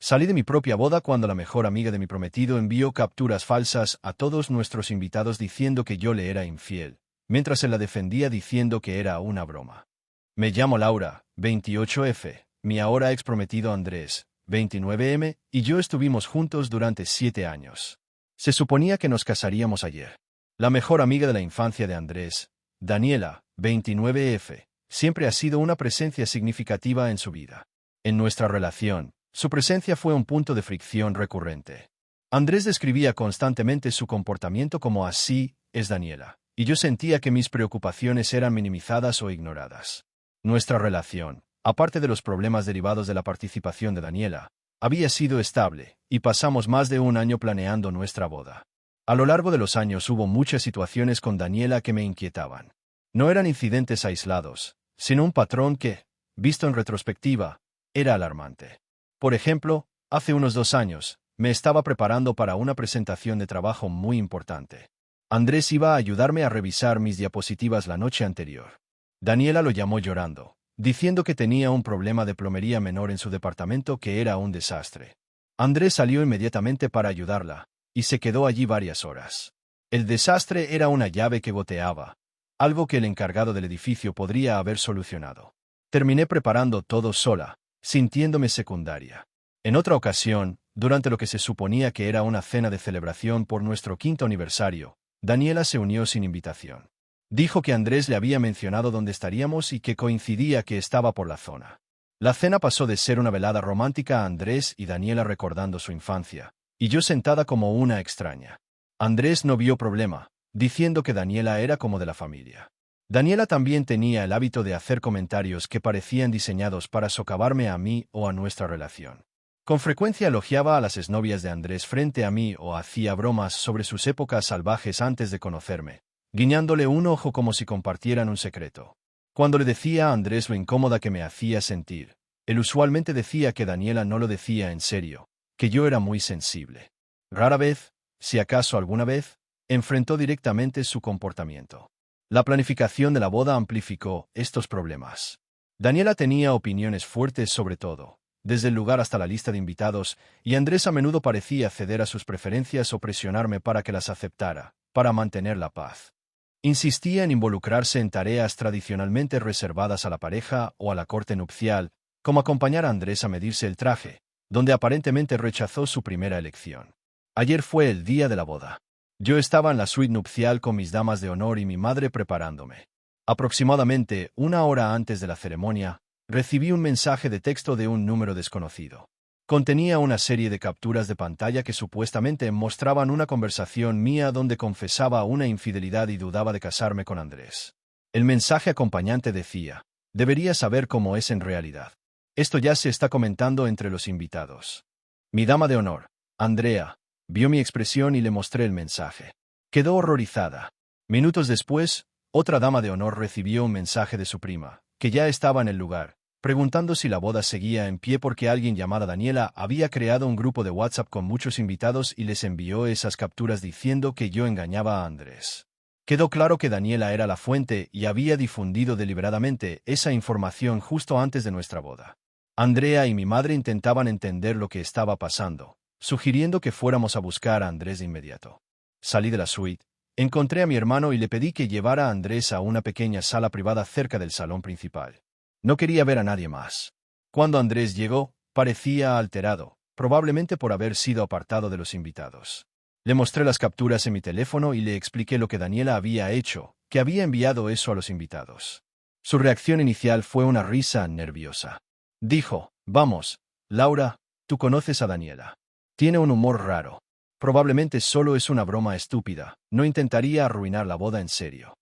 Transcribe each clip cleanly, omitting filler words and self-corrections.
Salí de mi propia boda cuando la mejor amiga de mi prometido envió capturas falsas a todos nuestros invitados diciendo que yo le era infiel, mientras él la defendía diciendo que era una broma. Me llamo Laura, 28F, mi ahora ex prometido Andrés, 29M, y yo estuvimos juntos durante 7 años. Se suponía que nos casaríamos ayer. La mejor amiga de la infancia de Andrés, Daniela, 29F, siempre ha sido una presencia significativa en su vida. En nuestra relación, su presencia fue un punto de fricción recurrente. Andrés describía constantemente su comportamiento como así es Daniela, y yo sentía que mis preocupaciones eran minimizadas o ignoradas. Nuestra relación, aparte de los problemas derivados de la participación de Daniela, había sido estable, y pasamos más de un año planeando nuestra boda. A lo largo de los años hubo muchas situaciones con Daniela que me inquietaban. No eran incidentes aislados, sino un patrón que, visto en retrospectiva, era alarmante. Por ejemplo, hace unos 2 años, me estaba preparando para una presentación de trabajo muy importante. Andrés iba a ayudarme a revisar mis diapositivas la noche anterior. Daniela lo llamó llorando, diciendo que tenía un problema de plomería menor en su departamento que era un desastre. Andrés salió inmediatamente para ayudarla, y se quedó allí varias horas. El desastre era una llave que goteaba, algo que el encargado del edificio podría haber solucionado. Terminé preparando todo sola, sintiéndome secundaria. En otra ocasión, durante lo que se suponía que era una cena de celebración por nuestro 5º aniversario, Daniela se unió sin invitación. Dijo que Andrés le había mencionado dónde estaríamos y que coincidía que estaba por la zona. La cena pasó de ser una velada romántica a Andrés y Daniela recordando su infancia, y yo sentada como una extraña. Andrés no vio problema, diciendo que Daniela era como de la familia. Daniela también tenía el hábito de hacer comentarios que parecían diseñados para socavarme a mí o a nuestra relación. Con frecuencia elogiaba a las exnovias de Andrés frente a mí o hacía bromas sobre sus épocas salvajes antes de conocerme, guiñándole un ojo como si compartieran un secreto. Cuando le decía a Andrés lo incómoda que me hacía sentir, él usualmente decía que Daniela no lo decía en serio, que yo era muy sensible. Rara vez, si acaso alguna vez, enfrentó directamente su comportamiento. La planificación de la boda amplificó estos problemas. Daniela tenía opiniones fuertes sobre todo, desde el lugar hasta la lista de invitados, y Andrés a menudo parecía ceder a sus preferencias o presionarme para que las aceptara, para mantener la paz. Insistía en involucrarse en tareas tradicionalmente reservadas a la pareja o a la corte nupcial, como acompañar a Andrés a medirse el traje, donde aparentemente rechazó su primera elección. Ayer fue el día de la boda. Yo estaba en la suite nupcial con mis damas de honor y mi madre preparándome. Aproximadamente 1 hora antes de la ceremonia, recibí un mensaje de texto de un número desconocido. Contenía una serie de capturas de pantalla que supuestamente mostraban una conversación mía donde confesaba una infidelidad y dudaba de casarme con Andrés. El mensaje acompañante decía: «Deberías saber cómo es en realidad. Esto ya se está comentando entre los invitados». Mi dama de honor, Andrea, vio mi expresión y le mostré el mensaje. Quedó horrorizada. Minutos después, otra dama de honor recibió un mensaje de su prima, que ya estaba en el lugar, preguntando si la boda seguía en pie porque alguien llamada Daniela había creado un grupo de WhatsApp con muchos invitados y les envió esas capturas diciendo que yo engañaba a Andrés. Quedó claro que Daniela era la fuente y había difundido deliberadamente esa información justo antes de nuestra boda. Andrea y mi madre intentaban entender lo que estaba pasando, sugiriendo que fuéramos a buscar a Andrés de inmediato. Salí de la suite, encontré a mi hermano y le pedí que llevara a Andrés a una pequeña sala privada cerca del salón principal. No quería ver a nadie más. Cuando Andrés llegó, parecía alterado, probablemente por haber sido apartado de los invitados. Le mostré las capturas en mi teléfono y le expliqué lo que Daniela había hecho, que había enviado eso a los invitados. Su reacción inicial fue una risa nerviosa. Dijo: «Vamos, Laura, tú conoces a Daniela. Tiene un humor raro. Probablemente solo es una broma estúpida, no intentaría arruinar la boda en serio».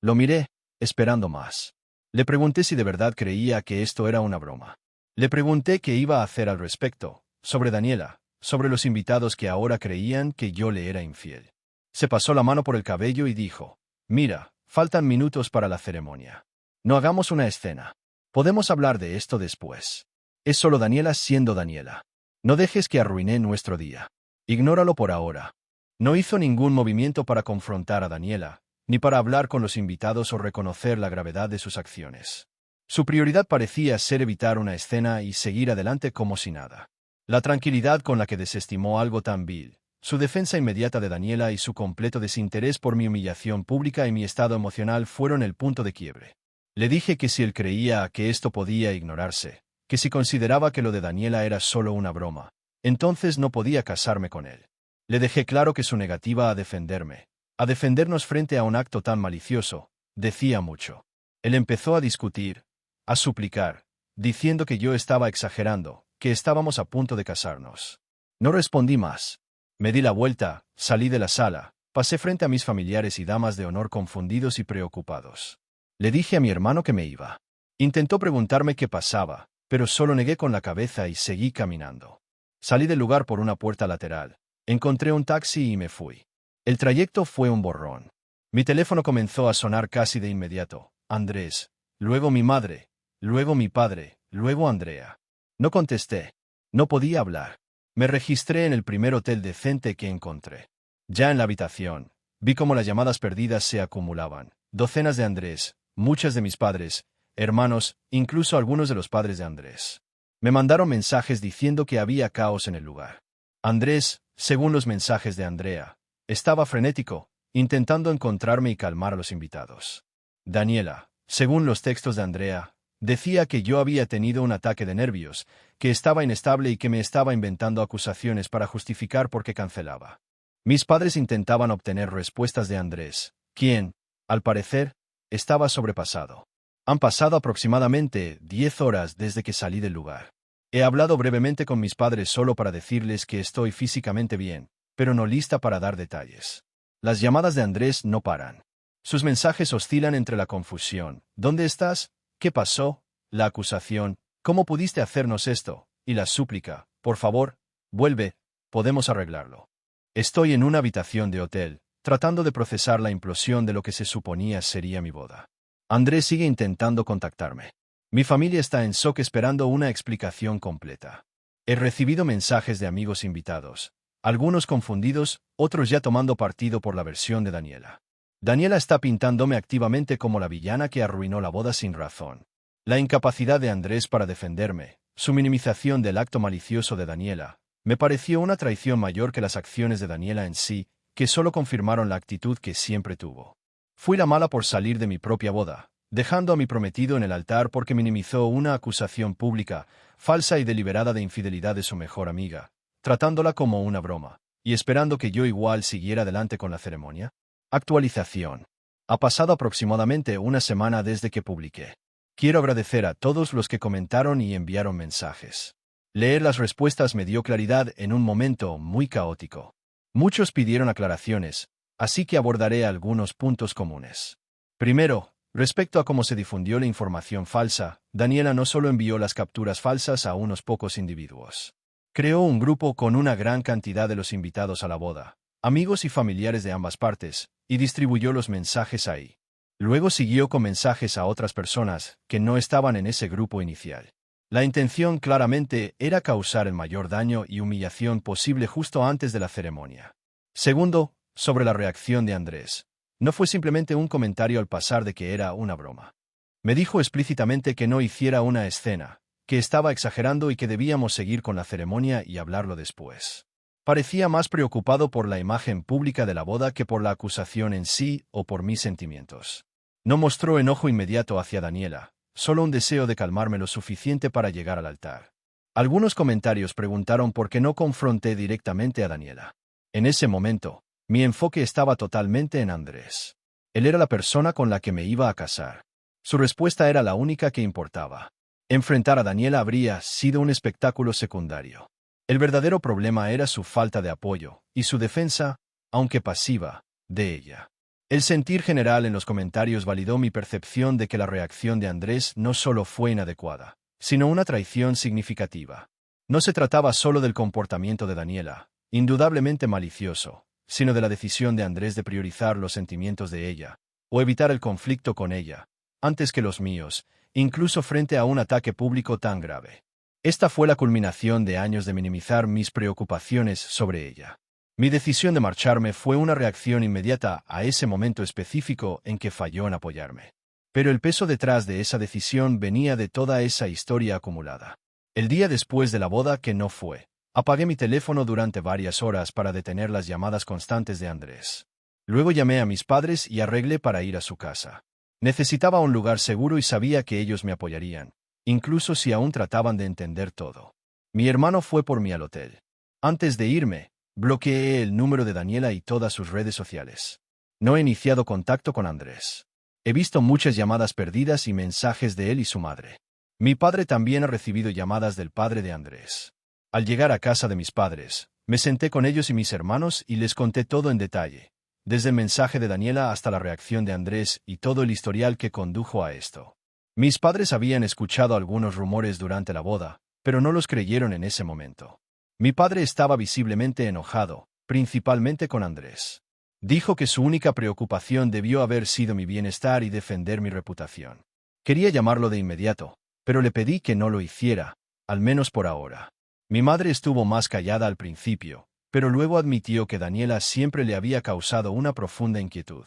Lo miré, esperando más. Le pregunté si de verdad creía que esto era una broma. Le pregunté qué iba a hacer al respecto, sobre Daniela, sobre los invitados que ahora creían que yo le era infiel. Se pasó la mano por el cabello y dijo: «Mira, faltan minutos para la ceremonia. No hagamos una escena. Podemos hablar de esto después. Es solo Daniela siendo Daniela. No dejes que arruine nuestro día. Ignóralo por ahora». No hizo ningún movimiento para confrontar a Daniela, ni para hablar con los invitados o reconocer la gravedad de sus acciones. Su prioridad parecía ser evitar una escena y seguir adelante como si nada. La tranquilidad con la que desestimó algo tan vil, su defensa inmediata de Daniela y su completo desinterés por mi humillación pública y mi estado emocional fueron el punto de quiebre. Le dije que si él creía que esto podía ignorarse, que si consideraba que lo de Daniela era solo una broma, entonces no podía casarme con él. Le dejé claro que su negativa a defenderme, a defendernos frente a un acto tan malicioso, decía mucho. Él empezó a discutir, a suplicar, diciendo que yo estaba exagerando, que estábamos a punto de casarnos. No respondí más. Me di la vuelta, salí de la sala, pasé frente a mis familiares y damas de honor confundidos y preocupados. Le dije a mi hermano que me iba. Intentó preguntarme qué pasaba, pero solo negué con la cabeza y seguí caminando. Salí del lugar por una puerta lateral. Encontré un taxi y me fui. El trayecto fue un borrón. Mi teléfono comenzó a sonar casi de inmediato. Andrés, luego mi madre, luego mi padre, luego Andrea. No contesté. No podía hablar. Me registré en el primer hotel decente que encontré. Ya en la habitación, vi cómo las llamadas perdidas se acumulaban. Docenas de Andrés, muchas de mis padres, hermanos, incluso algunos de los padres de Andrés. Me mandaron mensajes diciendo que había caos en el lugar. Andrés, según los mensajes de Andrea, estaba frenético, intentando encontrarme y calmar a los invitados. Daniela, según los textos de Andrea, decía que yo había tenido un ataque de nervios, que estaba inestable y que me estaba inventando acusaciones para justificar por qué cancelaba. Mis padres intentaban obtener respuestas de Andrés, quien, al parecer, estaba sobrepasado. Han pasado aproximadamente 10 horas desde que salí del lugar. He hablado brevemente con mis padres solo para decirles que estoy físicamente bien, pero no lista para dar detalles. Las llamadas de Andrés no paran. Sus mensajes oscilan entre la confusión. ¿Dónde estás? ¿Qué pasó? La acusación. ¿Cómo pudiste hacernos esto? Y la súplica. Por favor, vuelve. Podemos arreglarlo. Estoy en una habitación de hotel, tratando de procesar la implosión de lo que se suponía sería mi boda. Andrés sigue intentando contactarme. Mi familia está en shock esperando una explicación completa. He recibido mensajes de amigos invitados, algunos confundidos, otros ya tomando partido por la versión de Daniela. Daniela está pintándome activamente como la villana que arruinó la boda sin razón. La incapacidad de Andrés para defenderme, su minimización del acto malicioso de Daniela, me pareció una traición mayor que las acciones de Daniela en sí, que solo confirmaron la actitud que siempre tuvo. Fui la mala por salir de mi propia boda, dejando a mi prometido en el altar porque minimizó una acusación pública, falsa y deliberada de infidelidad de su mejor amiga, tratándola como una broma, y esperando que yo igual siguiera adelante con la ceremonia. Actualización. Ha pasado aproximadamente una semana desde que publiqué. Quiero agradecer a todos los que comentaron y enviaron mensajes. Leer las respuestas me dio claridad en un momento muy caótico. Muchos pidieron aclaraciones, así que abordaré algunos puntos comunes. Primero, respecto a cómo se difundió la información falsa, Daniela no solo envió las capturas falsas a unos pocos individuos. Creó un grupo con una gran cantidad de los invitados a la boda, amigos y familiares de ambas partes, y distribuyó los mensajes ahí. Luego siguió con mensajes a otras personas que no estaban en ese grupo inicial. La intención claramente era causar el mayor daño y humillación posible justo antes de la ceremonia. Segundo, sobre la reacción de Andrés. No fue simplemente un comentario al pasar de que era una broma. Me dijo explícitamente que no hiciera una escena, que estaba exagerando y que debíamos seguir con la ceremonia y hablarlo después. Parecía más preocupado por la imagen pública de la boda que por la acusación en sí o por mis sentimientos. No mostró enojo inmediato hacia Daniela, solo un deseo de calmarme lo suficiente para llegar al altar. Algunos comentarios preguntaron por qué no confronté directamente a Daniela. En ese momento, mi enfoque estaba totalmente en Andrés. Él era la persona con la que me iba a casar. Su respuesta era la única que importaba. Enfrentar a Daniela habría sido un espectáculo secundario. El verdadero problema era su falta de apoyo, y su defensa, aunque pasiva, de ella. El sentir general en los comentarios validó mi percepción de que la reacción de Andrés no solo fue inadecuada, sino una traición significativa. No se trataba solo del comportamiento de Daniela, indudablemente malicioso, sino de la decisión de Andrés de priorizar los sentimientos de ella, o evitar el conflicto con ella, antes que los míos, incluso frente a un ataque público tan grave. Esta fue la culminación de años de minimizar mis preocupaciones sobre ella. Mi decisión de marcharme fue una reacción inmediata a ese momento específico en que falló en apoyarme. Pero el peso detrás de esa decisión venía de toda esa historia acumulada. El día después de la boda que no fue, Apagué mi teléfono durante varias horas para detener las llamadas constantes de Andrés. Luego llamé a mis padres y arreglé para ir a su casa. Necesitaba un lugar seguro y sabía que ellos me apoyarían, incluso si aún trataban de entender todo. Mi hermano fue por mí al hotel. Antes de irme, bloqueé el número de Daniela y todas sus redes sociales. No he iniciado contacto con Andrés. He visto muchas llamadas perdidas y mensajes de él y su madre. Mi padre también ha recibido llamadas del padre de Andrés. Al llegar a casa de mis padres, me senté con ellos y mis hermanos y les conté todo en detalle, desde el mensaje de Daniela hasta la reacción de Andrés y todo el historial que condujo a esto. Mis padres habían escuchado algunos rumores durante la boda, pero no los creyeron en ese momento. Mi padre estaba visiblemente enojado, principalmente con Andrés. Dijo que su única preocupación debió haber sido mi bienestar y defender mi reputación. Quería llamarlo de inmediato, pero le pedí que no lo hiciera, al menos por ahora. Mi madre estuvo más callada al principio, pero luego admitió que Daniela siempre le había causado una profunda inquietud.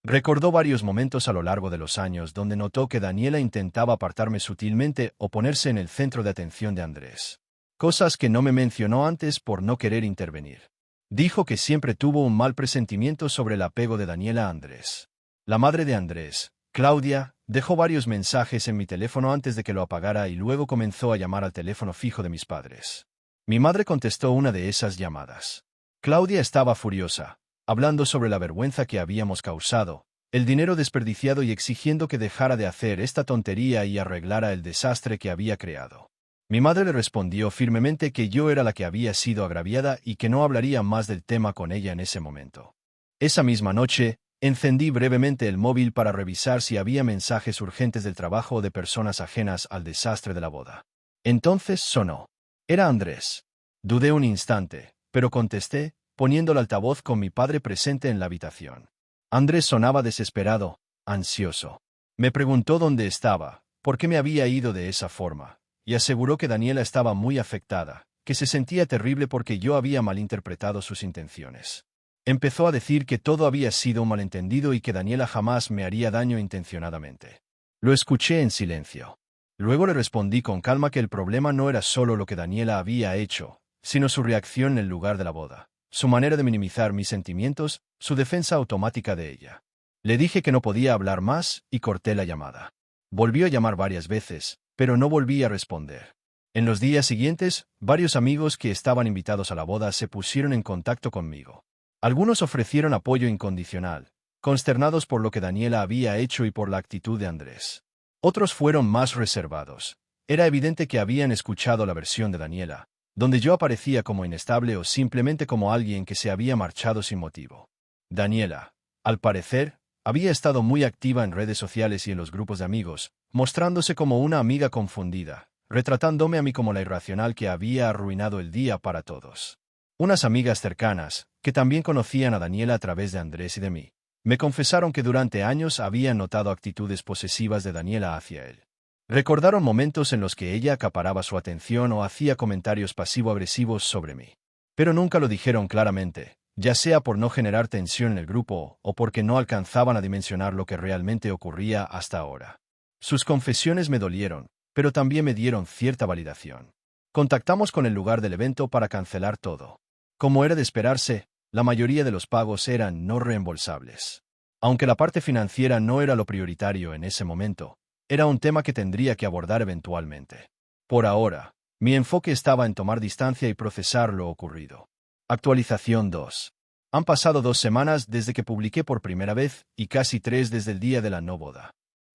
Recordó varios momentos a lo largo de los años donde notó que Daniela intentaba apartarme sutilmente o ponerse en el centro de atención de Andrés. Cosas que no me mencionó antes por no querer intervenir. Dijo que siempre tuvo un mal presentimiento sobre el apego de Daniela a Andrés. La madre de Andrés, Claudia, dejó varios mensajes en mi teléfono antes de que lo apagara y luego comenzó a llamar al teléfono fijo de mis padres. Mi madre contestó una de esas llamadas. Claudia estaba furiosa, hablando sobre la vergüenza que habíamos causado, el dinero desperdiciado y exigiendo que dejara de hacer esta tontería y arreglara el desastre que había creado. Mi madre le respondió firmemente que yo era la que había sido agraviada y que no hablaría más del tema con ella en ese momento. Esa misma noche, encendí brevemente el móvil para revisar si había mensajes urgentes del trabajo o de personas ajenas al desastre de la boda. Entonces sonó. Era Andrés. Dudé un instante, pero contesté, poniendo el altavoz con mi padre presente en la habitación. Andrés sonaba desesperado, ansioso. Me preguntó dónde estaba, por qué me había ido de esa forma, y aseguró que Daniela estaba muy afectada, que se sentía terrible porque yo había malinterpretado sus intenciones. Empezó a decir que todo había sido un malentendido y que Daniela jamás me haría daño intencionadamente. Lo escuché en silencio. Luego le respondí con calma que el problema no era solo lo que Daniela había hecho, sino su reacción en el lugar de la boda, su manera de minimizar mis sentimientos, su defensa automática de ella. Le dije que no podía hablar más y corté la llamada. Volvió a llamar varias veces, pero no volví a responder. En los días siguientes, varios amigos que estaban invitados a la boda se pusieron en contacto conmigo. Algunos ofrecieron apoyo incondicional, consternados por lo que Daniela había hecho y por la actitud de Andrés. Otros fueron más reservados. Era evidente que habían escuchado la versión de Daniela, donde yo aparecía como inestable o simplemente como alguien que se había marchado sin motivo. Daniela, al parecer, había estado muy activa en redes sociales y en los grupos de amigos, mostrándose como una amiga confundida, retratándome a mí como la irracional que había arruinado el día para todos. Unas amigas cercanas, que también conocían a Daniela a través de Andrés y de mí, me confesaron que durante años habían notado actitudes posesivas de Daniela hacia él. Recordaron momentos en los que ella acaparaba su atención o hacía comentarios pasivo-agresivos sobre mí. Pero nunca lo dijeron claramente, ya sea por no generar tensión en el grupo o porque no alcanzaban a dimensionar lo que realmente ocurría hasta ahora. Sus confesiones me dolieron, pero también me dieron cierta validación. Contactamos con el lugar del evento para cancelar todo. Como era de esperarse, la mayoría de los pagos eran no reembolsables. Aunque la parte financiera no era lo prioritario en ese momento, era un tema que tendría que abordar eventualmente. Por ahora, mi enfoque estaba en tomar distancia y procesar lo ocurrido. Actualización 2. Han pasado 2 semanas desde que publiqué por primera vez y casi 3 desde el día de la no boda.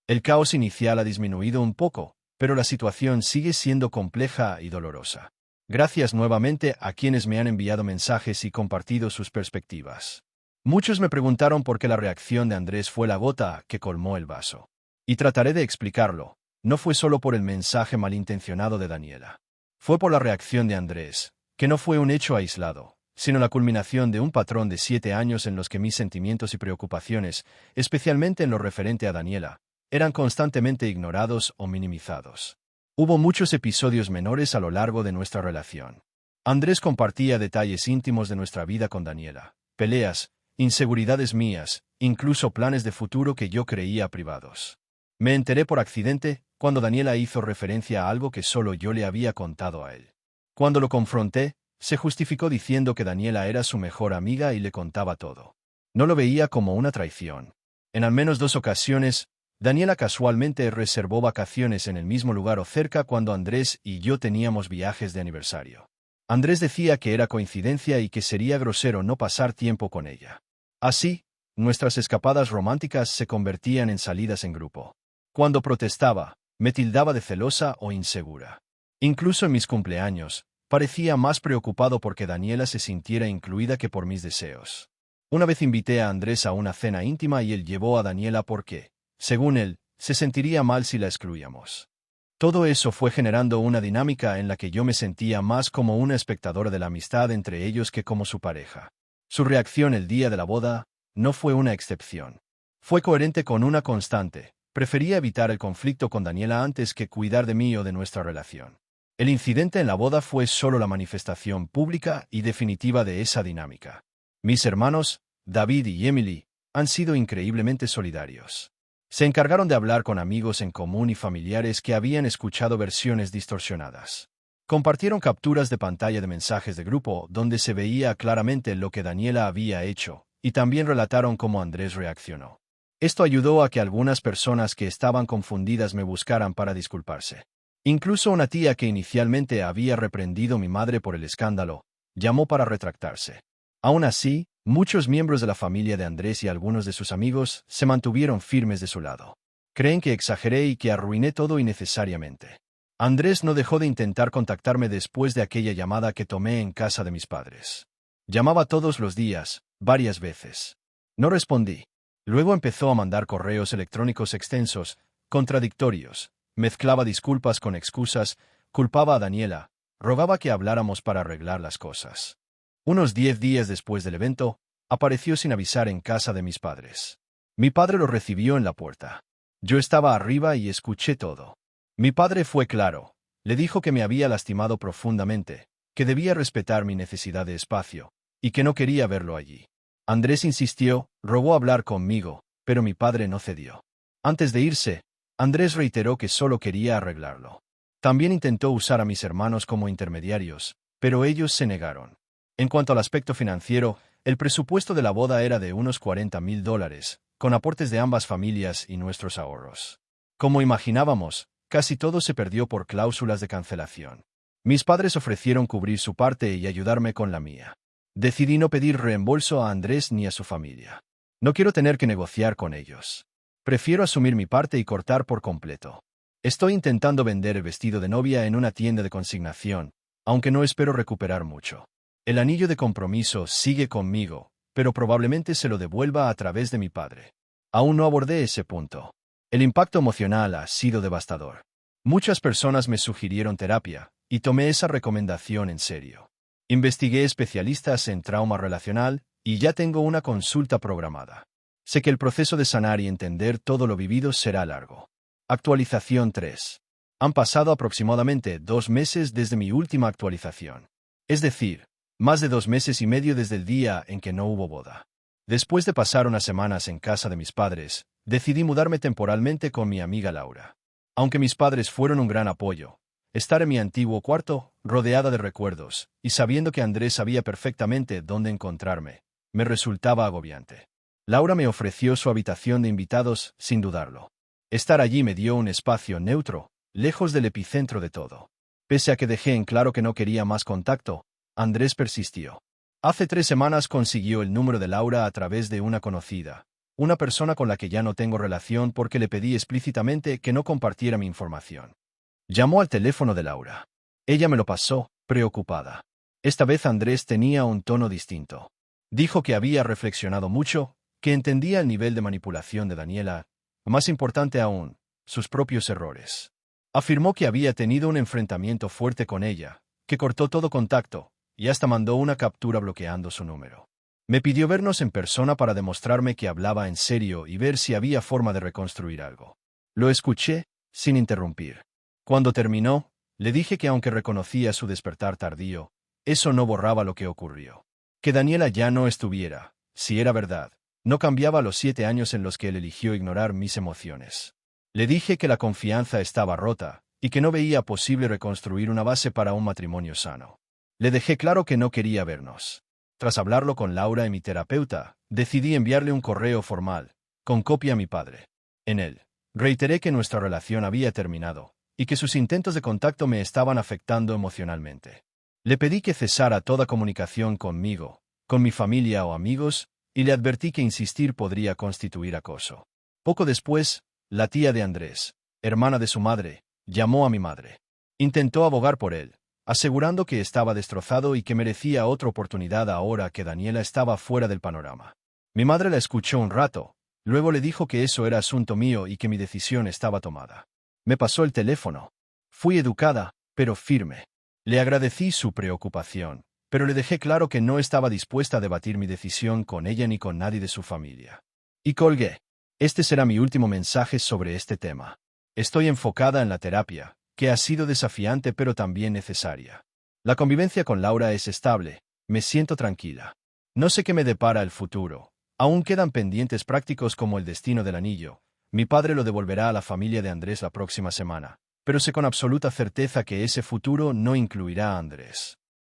El caos inicial ha disminuido un poco, pero la situación sigue siendo compleja y dolorosa. Gracias nuevamente a quienes me han enviado mensajes y compartido sus perspectivas. Muchos me preguntaron por qué la reacción de Andrés fue la gota que colmó el vaso. Y trataré de explicarlo. No fue solo por el mensaje malintencionado de Daniela. Fue por la reacción de Andrés, que no fue un hecho aislado, sino la culminación de un patrón de 7 años en los que mis sentimientos y preocupaciones, especialmente en lo referente a Daniela, eran constantemente ignorados o minimizados. Hubo muchos episodios menores a lo largo de nuestra relación. Andrés compartía detalles íntimos de nuestra vida con Daniela, peleas, inseguridades mías, incluso planes de futuro que yo creía privados. Me enteré por accidente cuando Daniela hizo referencia a algo que solo yo le había contado a él. Cuando lo confronté, se justificó diciendo que Daniela era su mejor amiga y le contaba todo. No lo veía como una traición. En al menos 2 ocasiones, Daniela casualmente reservó vacaciones en el mismo lugar o cerca cuando Andrés y yo teníamos viajes de aniversario. Andrés decía que era coincidencia y que sería grosero no pasar tiempo con ella. Así, nuestras escapadas románticas se convertían en salidas en grupo. Cuando protestaba, me tildaba de celosa o insegura. Incluso en mis cumpleaños, parecía más preocupado porque Daniela se sintiera incluida que por mis deseos. Una vez invité a Andrés a una cena íntima y él llevó a Daniela porque, según él, se sentiría mal si la excluíamos. Todo eso fue generando una dinámica en la que yo me sentía más como una espectadora de la amistad entre ellos que como su pareja. Su reacción el día de la boda no fue una excepción. Fue coherente con una constante: prefería evitar el conflicto con Daniela antes que cuidar de mí o de nuestra relación. El incidente en la boda fue solo la manifestación pública y definitiva de esa dinámica. Mis hermanos, David y Emily, han sido increíblemente solidarios. Se encargaron de hablar con amigos en común y familiares que habían escuchado versiones distorsionadas. Compartieron capturas de pantalla de mensajes de grupo donde se veía claramente lo que Daniela había hecho, y también relataron cómo Andrés reaccionó. Esto ayudó a que algunas personas que estaban confundidas me buscaran para disculparse. Incluso una tía que inicialmente había reprendido a mi madre por el escándalo, llamó para retractarse. Aún así, muchos miembros de la familia de Andrés y algunos de sus amigos se mantuvieron firmes de su lado. Creen que exageré y que arruiné todo innecesariamente. Andrés no dejó de intentar contactarme después de aquella llamada que tomé en casa de mis padres. Llamaba todos los días, varias veces. No respondí. Luego empezó a mandar correos electrónicos extensos, contradictorios, mezclaba disculpas con excusas, culpaba a Daniela, rogaba que habláramos para arreglar las cosas. Unos 10 días después del evento, apareció sin avisar en casa de mis padres. Mi padre lo recibió en la puerta. Yo estaba arriba y escuché todo. Mi padre fue claro. Le dijo que me había lastimado profundamente, que debía respetar mi necesidad de espacio, y que no quería verlo allí. Andrés insistió, rogó hablar conmigo, pero mi padre no cedió. Antes de irse, Andrés reiteró que solo quería arreglarlo. También intentó usar a mis hermanos como intermediarios, pero ellos se negaron. En cuanto al aspecto financiero, el presupuesto de la boda era de unos $40,000, con aportes de ambas familias y nuestros ahorros. Como imaginábamos, casi todo se perdió por cláusulas de cancelación. Mis padres ofrecieron cubrir su parte y ayudarme con la mía. Decidí no pedir reembolso a Andrés ni a su familia. No quiero tener que negociar con ellos. Prefiero asumir mi parte y cortar por completo. Estoy intentando vender el vestido de novia en una tienda de consignación, aunque no espero recuperar mucho. El anillo de compromiso sigue conmigo, pero probablemente se lo devuelva a través de mi padre. Aún no abordé ese punto. El impacto emocional ha sido devastador. Muchas personas me sugirieron terapia, y tomé esa recomendación en serio. Investigué especialistas en trauma relacional, y ya tengo una consulta programada. Sé que el proceso de sanar y entender todo lo vivido será largo. Actualización 3. Han pasado aproximadamente 2 meses desde mi última actualización. Es decir, más de 2 meses y medio desde el día en que no hubo boda. Después de pasar unas semanas en casa de mis padres, decidí mudarme temporalmente con mi amiga Laura. Aunque mis padres fueron un gran apoyo, estar en mi antiguo cuarto, rodeada de recuerdos, y sabiendo que Andrés sabía perfectamente dónde encontrarme, me resultaba agobiante. Laura me ofreció su habitación de invitados, sin dudarlo. Estar allí me dio un espacio neutro, lejos del epicentro de todo. Pese a que dejé en claro que no quería más contacto, Andrés persistió. Hace 3 semanas consiguió el número de Laura a través de una conocida, una persona con la que ya no tengo relación porque le pedí explícitamente que no compartiera mi información. Llamó al teléfono de Laura. Ella me lo pasó, preocupada. Esta vez Andrés tenía un tono distinto. Dijo que había reflexionado mucho, que entendía el nivel de manipulación de Daniela, más importante aún, sus propios errores. Afirmó que había tenido un enfrentamiento fuerte con ella, que cortó todo contacto, y hasta mandó una captura bloqueando su número. Me pidió vernos en persona para demostrarme que hablaba en serio y ver si había forma de reconstruir algo. Lo escuché, sin interrumpir. Cuando terminó, le dije que aunque reconocía su despertar tardío, eso no borraba lo que ocurrió. Que Daniela ya no estuviera, si era verdad, no cambiaba los 7 años en los que él eligió ignorar mis emociones. Le dije que la confianza estaba rota, y que no veía posible reconstruir una base para un matrimonio sano. Le dejé claro que no quería vernos. Tras hablarlo con Laura y mi terapeuta, decidí enviarle un correo formal, con copia a mi padre. En él, reiteré que nuestra relación había terminado, y que sus intentos de contacto me estaban afectando emocionalmente. Le pedí que cesara toda comunicación conmigo, con mi familia o amigos, y le advertí que insistir podría constituir acoso. Poco después, la tía de Andrés, hermana de su madre, llamó a mi madre. Intentó abogar por él, asegurando que estaba destrozado y que merecía otra oportunidad ahora que Daniela estaba fuera del panorama. Mi madre la escuchó un rato, luego le dijo que eso era asunto mío y que mi decisión estaba tomada. Me pasó el teléfono. Fui educada, pero firme. Le agradecí su preocupación, pero le dejé claro que no estaba dispuesta a debatir mi decisión con ella ni con nadie de su familia. Y colgué. Este será mi último mensaje sobre este tema. Estoy enfocada en la terapia, que ha sido desafiante pero también necesaria. La convivencia con Laura es estable, me siento tranquila. No sé qué me depara el futuro. Aún quedan pendientes prácticos como el destino del anillo. Mi padre lo devolverá a la familia de Andrés la próxima semana, pero sé con absoluta certeza que ese futuro no incluirá a Andrés.